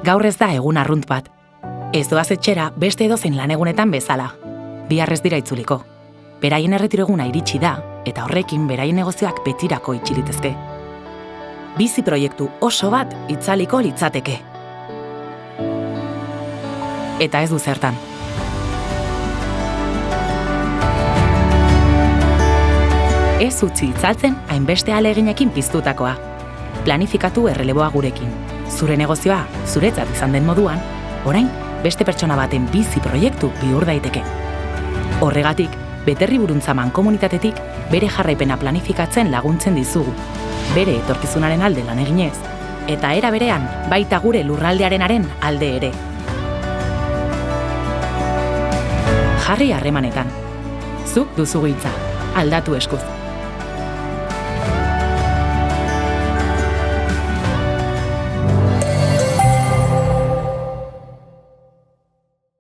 Gaur ez da egun arrunt bat. Ez doaz etxera beste edozein lanegunetan bezala. Bihar ez dira itzuliko. Beraien erretiro eguna iritsi da, eta horrekin beraien negozioak betirako itxilitezke. Bizi proiektu oso bat itzaliko litzateke. Eta ez du zertan. Ez utzi itzaltzen hainbeste ahaleginekin piztutakoa. Planifikatu erreleboa gurekin. Zure negozioa, zuretzat izan den moduan, orain beste pertsona baten bizi proiektu bihur daiteke. Horregatik, Beterriburuntza Mankomunitatetik bere jarraipena planifikatzen laguntzen dizugu. Bere etorkizunaren alde lan eginez, eta era berean baita gure lurraldearenaren alde ere. Jarri harremanetan. Zuk duzu hitza, aldatu eskuz.